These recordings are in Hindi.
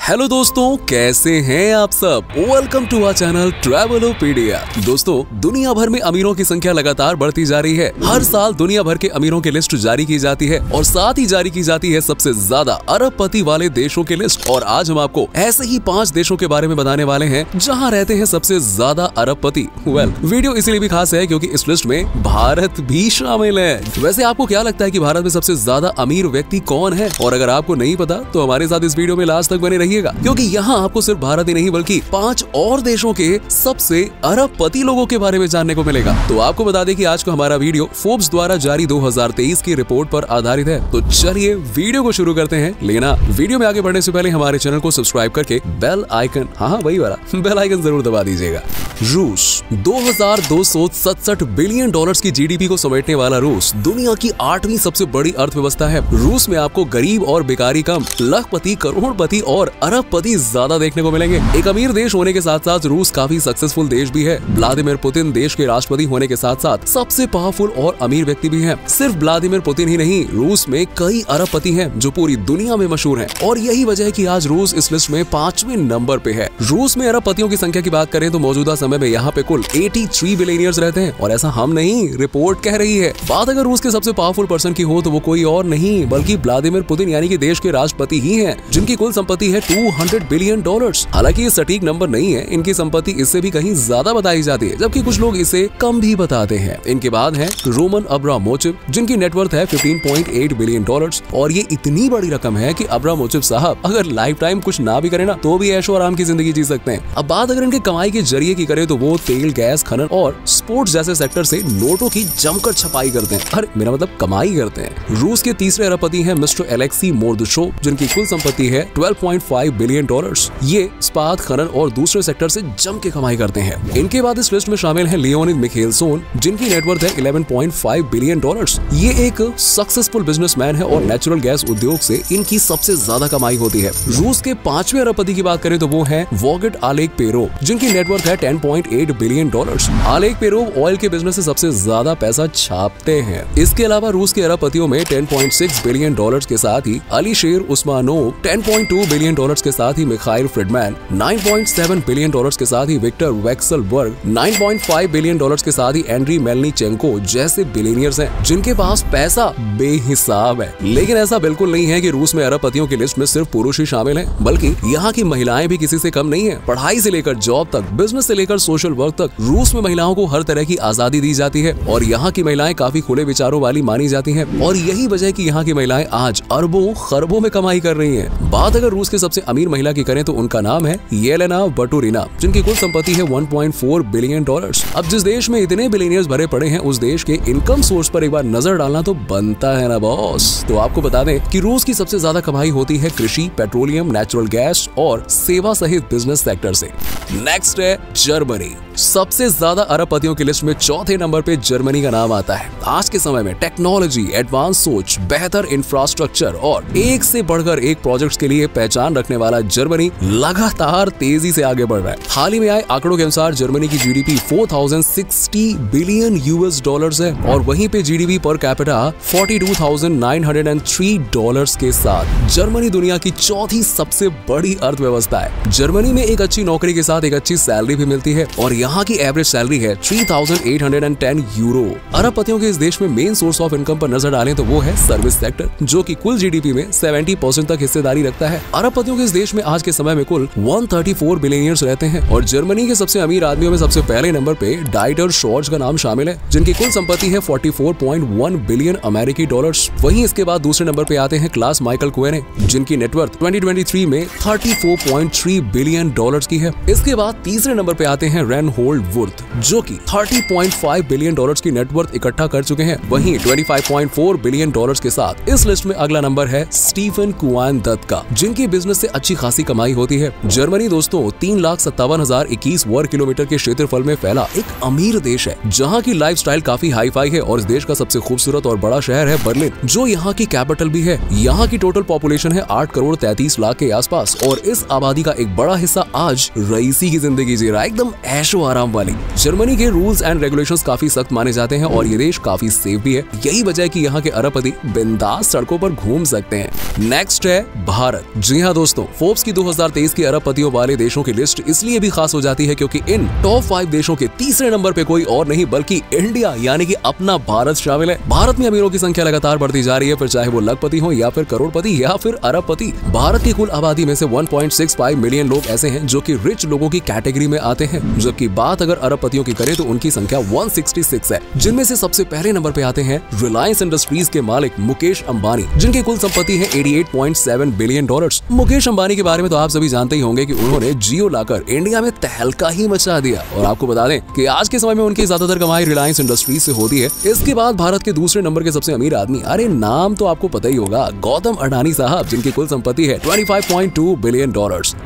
हेलो दोस्तों, कैसे हैं आप सब। Welcome to our channel Travelopedia. दोस्तों, दुनिया भर में अमीरों की संख्या लगातार बढ़ती जा रही है। हर साल दुनिया भर के अमीरों की लिस्ट जारी की जाती है और साथ ही जारी की जाती है सबसे ज्यादा अरबपति वाले देशों की लिस्ट। और आज हम आपको ऐसे ही 5 देशों के बारे में बताने वाले हैं जहाँ रहते हैं सबसे ज्यादा अरबपति। वीडियो इसलिए भी खास है क्योंकि इस लिस्ट में भारत भी शामिल है। वैसे आपको क्या लगता है कि भारत में सबसे ज्यादा अमीर व्यक्ति कौन है? और अगर आपको नहीं पता तो हमारे साथ इस वीडियो में लास्ट तक बने रहिएगा, क्योंकि यहाँ आपको सिर्फ भारत ही नहीं बल्कि 5 और देशों के सबसे अरबपति लोगों के बारे में जानने को मिलेगा। तो आपको बता दें कि आज का हमारा वीडियो फोर्ब्स द्वारा जारी 2023 की रिपोर्ट पर आधारित है। तो चलिए वीडियो को शुरू करते हैं। लेकिन वीडियो में आगे बढ़ने से पहले हमारे चैनल को सब्सक्राइब करके बेल आइकन, हाँ वही वाला बेल आइकन जरूर दबा दीजिएगा। रूस 2267 बिलियन डॉलर्स की जीडीपी को समेटने वाला रूस दुनिया की 8वीं सबसे बड़ी अर्थव्यवस्था है। रूस में आपको गरीब और बेकारी कम, लखपति, करोड़पति और अरबपति ज्यादा देखने को मिलेंगे। एक अमीर देश होने के साथ साथ रूस काफी सक्सेसफुल देश भी है। व्लादिमीर पुतिन देश के राष्ट्रपति होने के साथ साथ सबसे पावरफुल और अमीर व्यक्ति भी हैं। सिर्फ व्लादिमीर पुतिन ही नहीं, रूस में कई अरबपति हैं जो पूरी दुनिया में मशहूर हैं। और यही वजह है कि आज रूस इस लिस्ट में 5वें नंबर पे है। रूस में अरबपतियों की संख्या की बात करें तो मौजूदा समय में यहाँ पे कुल 83 बिलियनियर्स रहते हैं। और ऐसा हम नहीं, रिपोर्ट कह रही है। बात अगर रूस के सबसे पावरफुल पर्सन की हो तो वो कोई और नहीं बल्कि व्लादिमीर पुतिन यानी कि देश के राष्ट्रपति ही हैं, जिनकी कुल संपत्ति है 200 बिलियन डॉलर्स। हालांकि ये सटीक नंबर नहीं है, इनकी संपत्ति इससे भी कहीं ज्यादा बताई जाती है, जबकि कुछ लोग इसे कम भी बताते हैं। इनके बाद है रोमन अब्रामोविच, जिनकी नेटवर्थ है 15.8 बिलियन डॉलर्स। और ये इतनी बड़ी रकम है कि अब्रामोविच साहब अगर लाइफ टाइम कुछ ना भी करे ना तो भी ऐशो आराम की जिंदगी जी सकते हैं। अब बात अगर इनके कमाई के जरिए की करें तो वो तेल, गैस, खनन और स्पोर्ट्स जैसे सेक्टर से नोटों की जमकर छपाई करते हैं। अरे मेरा मतलब कमाई करते हैं। रूस के तीसरे अरबपति हैं मिस्टर एलेक्सी मोर्दशोव, जिनकी कुल संपत्ति है 12.5 बिलियन डॉलर्स। ये इस्पात, खनन और दूसरे सेक्टर से जम के कमाई करते हैं। इनके बाद इस लिस्ट में शामिल है लियोनिद मिखेलसोन, जिनकी नेटवर्थ है 11.5 बिलियन डॉलर्स। ये एक सक्सेसफुल बिजनेसमैन है और नेचुरल गैस उद्योग से इनकी सबसे ज्यादा कमाई होती है। रूस के 5वें अरबपति की बात करें तो वो है वोगिट आलेकपेरोव, जिनकी नेटवर्थ है 10.8 बिलियन डॉलर्स। आलेकपेरोव ऑयल के बिजनेस से सबसे ज्यादा पैसा छापते हैं। इसके अलावा रूस के अरबपतियों में 10.6 बिलियन डॉलर्स के साथ ही अलीशेर उस्मानोव, 10.2 बिलियन डॉलर्स के साथ ही मिखाइल फ्रिडमैन, 9.7 बिलियन डॉलर्स के साथ ही विक्टर वेक्सलबर्ग, 9.5 बिलियन डॉलर्स के साथ ही एंड्री मेलनीचेंको जैसे बिलियनियर्स हैं, जिनके पास पैसा बेहिसाब है। लेकिन ऐसा बिल्कुल नहीं है कि रूस में अरबपतियों की लिस्ट में सिर्फ पुरुष ही शामिल हैं, बल्कि यहाँ की महिलाएं भी किसी से कम नहीं है। पढ़ाई से लेकर जॉब तक, बिजनेस से लेकर सोशल वर्क तक, रूस में महिलाओं को हर तरह की आजादी दी जाती है। और यहाँ की महिलाएं काफी खुले विचारों वाली मानी जाती हैं। और यही वजह है कि यहाँ की महिलाएं आज अरबों खरबों में कमाई कर रही हैं। बात अगर रूस के सबसे अमीर महिला की करें तो उनका नाम है येलेना बटूरिना, जिनकी कुल संपत्ति है 1.4 बिलियन डॉलर्स। अब जिस देश में इतने बिलियनियर्स भरे पड़े हैं उस देश के इनकम सोर्स पर एक बार नजर डालना तो बनता है ना बॉस। तो आपको बता दें कि रूस की सबसे ज्यादा कमाई होती है कृषि, पेट्रोलियम, नेचुरल गैस और सेवा सहित बिजनेस सेक्टर से। नेक्स्ट है जर्मनी। सबसे ज्यादा अरबपतियों की लिस्ट में 4थे नंबर पे जर्मनी का नाम आता है। आज के समय में टेक्नोलॉजी, एडवांस सोच, बेहतर इंफ्रास्ट्रक्चर और एक से बढ़कर एक प्रोजेक्ट्स के लिए पहचान रखने वाला जर्मनी लगातार तेजी से आगे बढ़ रहा है। हाल ही में आए आंकड़ों के अनुसार जर्मनी की जीडीपी 4060 बिलियन यूएस डॉलर्स है और वहीं पे जीडीपी पर कैपिटा 42,903 डॉलर्स के साथ जर्मनी दुनिया की 4थी सबसे बड़ी अर्थव्यवस्था है। जर्मनी में एक अच्छी नौकरी के साथ एक अच्छी सैलरी भी मिलती है और यहाँ की एवरेज सैलरी है 3,810 यूरो। अरबपतियों के इस देश में मेन सोर्स ऑफ इनकम पर नजर डालें तो वो है सर्विस सेक्टर, जो कि कुल जीडीपी में 70% तक हिस्सेदारी रखता है। अरबपतियों के इस देश में आज के समय में कुल 134 बिलियनियर्स रहते हैं और जर्मनी के सबसे अमीर आदमियों में सबसे पहले नंबर पे डाइटर शॉर्ज का नाम शामिल है, जिनकी कुल संपत्ति है 44.1 बिलियन अमेरिकी डॉलर्स। वहीं इसके बाद दूसरे नंबर पे आते हैं क्लास माइकल कोएने, जिनकी नेटवर्थ 2023 में 34.3 बिलियन डॉलर्स की है। इसके बाद तीसरे नंबर पे आते हैं रेनहोल्ड वुर्थ, जो कि 30.5 बिलियन डॉलर्स की नेटवर्थ इकट्ठा कर चुके हैं। वहीं 25.4 बिलियन डॉलर्स के साथ इस लिस्ट में अगला नंबर है स्टीफन कुआन दत्त का, जिनकी बिजनेस से अच्छी खासी कमाई होती है। जर्मनी दोस्तों 3,57,021 वर्ग किलोमीटर के क्षेत्रफल में फैला एक अमीर देश है, जहाँ की लाइफस्टाइल काफी हाई फाई है। और इस देश का सबसे खूबसूरत और बड़ा शहर है बर्लिन, जो यहाँ की कैपिटल भी है। यहाँ की टोटल पॉपुलेशन है 8 करोड़ 33 लाख के आसपास और इस आबादी का एक बड़ा हिस्सा आज रईस एसी की जिंदगी जी रहा है, एकदम ऐशो आराम वाली। जर्मनी के रूल्स एंड रेगुलेशंस काफी सख्त माने जाते हैं और ये देश काफी सेफ भी है। यही वजह है कि यहाँ के अरबपति बिंदास सड़कों पर घूम सकते हैं। नेक्स्ट है भारत। जी हाँ दोस्तों, फोर्ब्स की 2023 की अरबपतियों वाले देशों की लिस्ट इसलिए भी खास हो जाती है क्योंकि इन टॉप 5 देशों के तीसरे नंबर पे कोई और नहीं बल्कि इंडिया यानी कि अपना भारत शामिल है। भारत में अमीरों की संख्या लगातार बढ़ती जा रही है, फिर चाहे वो लखपति हो या फिर करोड़पति या फिर अरबपति। भारत की कुल आबादी में से 1.65 मिलियन लोग ऐसे हैं जो कि रिच लोगों की कैटेगरी में आते हैं, जबकि बात अगर अरबपतियों की करें तो उनकी संख्या 166 है, जिनमें से सबसे पहले नंबर पे आते हैं रिलायंस इंडस्ट्रीज के मालिक मुकेश अंबानी, जिनकी कुल संपत्ति है $88.7 बिलियन। मुकेश अंबानी के बारे में तो आप सभी जानते ही होंगे कि उन्होंने जियो लाकर इंडिया में तहलका ही मचा दिया और आपको बता दें कि आज के समय में उनकी ज्यादातर कमाई रिलायंस इंडस्ट्रीज से होती है। इसके बाद भारत के दूसरे नंबर के सबसे अमीर आदमी, अरे नाम तो आपको पता ही होगा, गौतम अडानी साहब, जिनकी कुल संपत्ति है $25.2 बिलियन।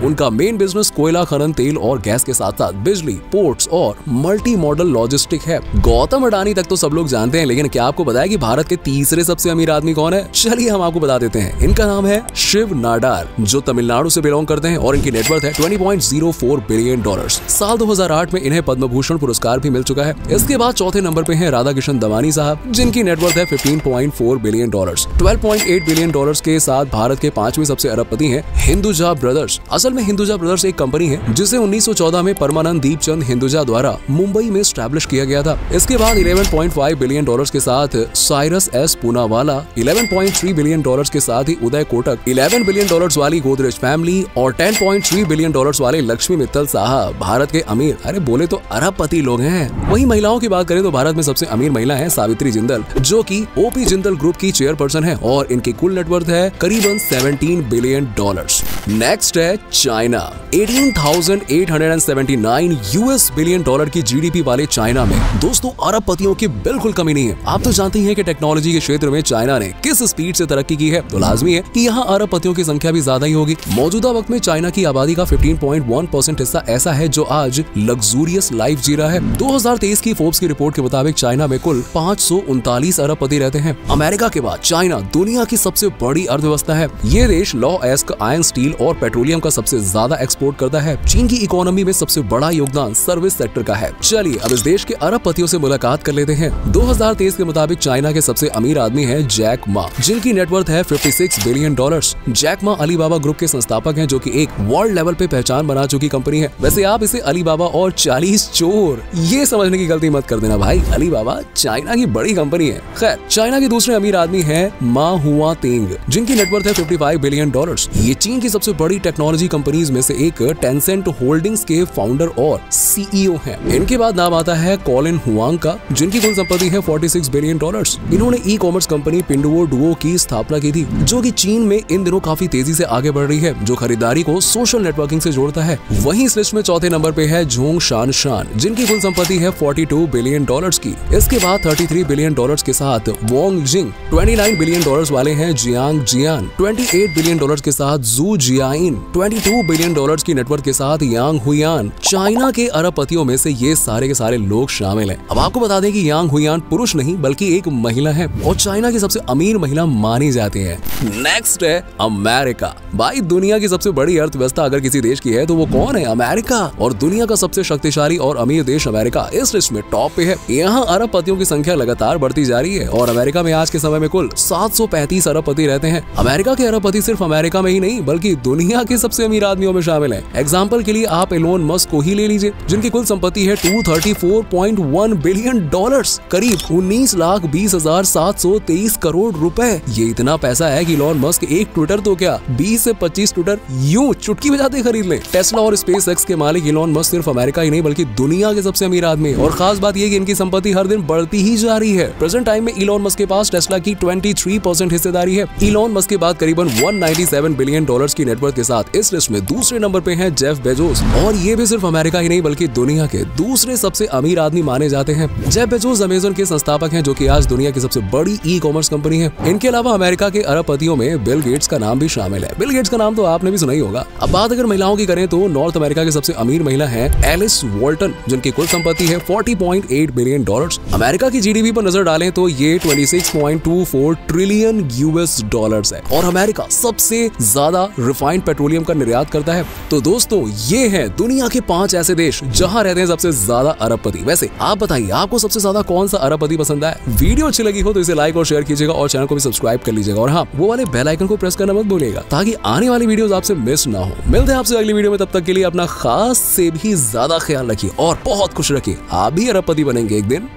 उनका मेन बिजनेस कोयला खनन, तेल और गैस के साथ साथ बिजली, पोर्ट्स और मल्टी मॉडल लॉजिस्टिक है। गौतम अडानी तक तो सब लोग जानते हैं, लेकिन क्या आपको पता है कि भारत के तीसरे सबसे अमीर आदमी कौन है? चलिए हम आपको बता देते हैं। इनका नाम है शिव नाडार, जो तमिलनाडु से बिलोंग करते हैं और इनकी नेटवर्थ है $20.04 बिलियन। साल 2008 में इन्हें पद्म भूषण पुरस्कार भी मिल चुका है। इसके बाद चौथे नंबर पे हैं राधा किशन दवानी साहब, जिनकी नेटवर्थ है $15.4 बिलियन। $12.8 बिलियन के साथ भारत के 5वें सबसे अरबपति हैं हिंदुजा ब्रदर्स। असल में हिंदुजा ब्रदर्स एक कंपनी है जिसे 1914 में परमानंद दीपचंद हिंदुजा द्वारा मुंबई में स्टैब्लिश किया गया था। इसके बाद $11.5 बिलियन के साथ साइरस एस पूनावाला, $11.3 बिलियन के साथ ही उदय कोटक, $11 बिलियन वाली गोदरेज फैमिली और $10.3 बिलियन वाले लक्ष्मी मित्तल साहब भारत के अमीर, अरे बोले तो अरबपति लोग हैं। वहीं महिलाओं की बात करें तो भारत में सबसे अमीर महिला है सावित्री जिंदल, जो कि ओपी जिंदल ग्रुप की चेयरपर्सन है और इनकी कुल नेटवर्थ है करीबन $17 बिलियन। नेक्स्ट है चाइना। 18,879 US बिलियन की जीडीपी वाले चाइना में दोस्तों अरबपतियों की बिल्कुल कमी नहीं है। आप तो जानते हैं कि टेक्नोलॉजी के क्षेत्र में चाइना ने किस स्पीड से तरक्की की है, तो लाजमी है कि यहाँ अरबपतियों की संख्या भी ज्यादा ही होगी। मौजूदा वक्त में चाइना की आबादी का 15.1% हिस्सा ऐसा है जो आज लग्जूरियस लाइफ जी रहा है। 2023 की फोर्ब्स की रिपोर्ट के मुताबिक चाइना में कुल 539 अरबपति रहते हैं। अमेरिका के बाद चाइना दुनिया की सबसे बड़ी अर्थव्यवस्था है। ये देश लॉ एस्क आयरन, स्टील और पेट्रोलियम का सबसे ज्यादा एक्सपोर्ट करता है। चीन की इकोनॉमी में सबसे बड़ा योगदान सर्विस सेक्टर का है। चलिए अब इस देश के अरबपतियों से मुलाकात कर लेते हैं। 2023 के मुताबिक चाइना के सबसे अमीर आदमी है जैक मा, जिनकी नेटवर्थ है $56 billion. Jack Ma Alibaba group के संस्थापक हैं, जो कि एक वर्ल्ड लेवल पे पहचान बना चुकी कंपनी है। वैसे आप इसे अलीबाबा और 40 चोर ये समझने की गलती मत कर देना भाई, अलीबाबा चाइना की बड़ी कंपनी है। खैर, चाइना के दूसरे अमीर आदमी है मा हुआ तेंग, जिनकी नेटवर्थ है $55 बिलियन। ये चीन की सबसे बड़ी टेक्नोलॉजी कंपनीज में से एक टेंसेंट होल्डिंग्स के फाउंडर और CEO हैं। इनके बाद नाम आता है कॉलिन हुआंग का, जिनकी कुल संपत्ति है $46 बिलियन। इन्होंने ई कॉमर्स कंपनी पिंडुओडुओ की स्थापना की थी, जो कि चीन में इन दिनों काफी तेजी से आगे बढ़ रही है, जो खरीदारी को सोशल नेटवर्किंग से जोड़ता है। वहीं इस लिस्ट में चौथे नंबर पे है जोंग शान, जिनकी कुल संपत्ति है $42 बिलियन की। इसके बाद $33 बिलियन के साथ वोंग जिंग, $29 बिलियन वाले हैं जियांग जियान, $28 बिलियन के साथ जू जियाइन, $22 बिलियन की नेटवर्क के साथ यांग हुयान। चाइना के अरबपतियों में से ये सारे के सारे लोग शामिल हैं। अब आपको बता दें कि यांग हुयान पुरुष नहीं बल्कि एक महिला है और चाइना की सबसे अमीर महिला मानी जाती है। नेक्स्ट है अमेरिका। भाई दुनिया की सबसे बड़ी अर्थव्यवस्था अगर किसी देश की है तो वो कौन है? अमेरिका। और दुनिया का सबसे शक्तिशाली और अमीर देश अमेरिका इस लिस्ट में टॉप पे है। यहाँ अरबपतियों की संख्या लगातार बढ़ती जा रही है और अमेरिका में आज के समय में कुल 735 अरबपति रहते हैं। अमेरिका के अरबपति सिर्फ अमेरिका में ही नहीं बल्कि दुनिया के सबसे अमीर आदमियों में शामिल है। एग्जाम्पल के लिए आप एलोन मस्क को ही ले लीजिए, जिनकी कुल संपत्ति है $234.1 बिलियन, करीब 19,20,723 करोड़ रुपए। ये इतना पैसा है कि इलोन मस्क एक ट्विटर तो क्या 20 से 25 ट्विटर यूं चुटकी बजाते खरीद ले। टेस्ला और स्पेसएक्स के मालिक इलोन मस्क सिर्फ अमेरिका ही नहीं बल्कि दुनिया के सबसे अमीर आदमी। और खास बात ये कि इनकी संपत्ति हर दिन बढ़ती ही जा रही है। प्रेजेंट टाइम में इलोन मस्क के पास टेस्ला की 23% हिस्सेदारी है। इलोन मस्क के बाद करीबन $197 बिलियन की नेटवर्थ के साथ इस लिस्ट में दूसरे नंबर पे हैं जेफ बेजोस, और ये भी सिर्फ अमेरिका ही नहीं बल्कि दुनिया के दूसरे सबसे अमीर आदमी माने जाते हैं। जेफ बेजोस अमेज़न के संस्थापक हैं, जो कि आज दुनिया की सबसे बड़ी ई कॉमर्स कंपनी है। इनके अलावा अमेरिका के अरबपतियों में बिल गेट्स का नाम भी शामिल है। बिल गेट्स का नाम तो आपने भी सुना ही होगा। अब बात अगर महिलाओं की करें तो नॉर्थ अमेरिका की सबसे अमीर महिला है एलिस वॉल्टन, जिनकी कुल संपत्ति है $40.8 बिलियन। अमेरिका की जीडीपी पर नजर डालें तो ये $26.24 ट्रिलियन है और अमेरिका सबसे ज्यादा रिफाइंड पेट्रोलियम का निर्यात करता है। तो दोस्तों ये ये हैं दुनिया के 5 ऐसे देश जहां रहते हैं सबसे ज्यादा अरबपति। वैसे आप बताइए, आपको सबसे ज्यादा कौन सा अरबपति पसंद है? वीडियो अच्छी लगी हो तो इसे लाइक और शेयर कीजिएगा और चैनल को भी सब्सक्राइब कर लीजिएगा, और हाँ, वो वाले बेल आइकन को प्रेस करना मत भूलिएगा ताकि आने वाली वीडियोस आपसे मिस ना हो। मिलते हैं आपसे अगली वीडियो में, तब तक के लिए अपना खास से भी ज्यादा ख्याल रखिए और बहुत खुश रखिए। आप भी अरबपति बनेंगे एक दिन।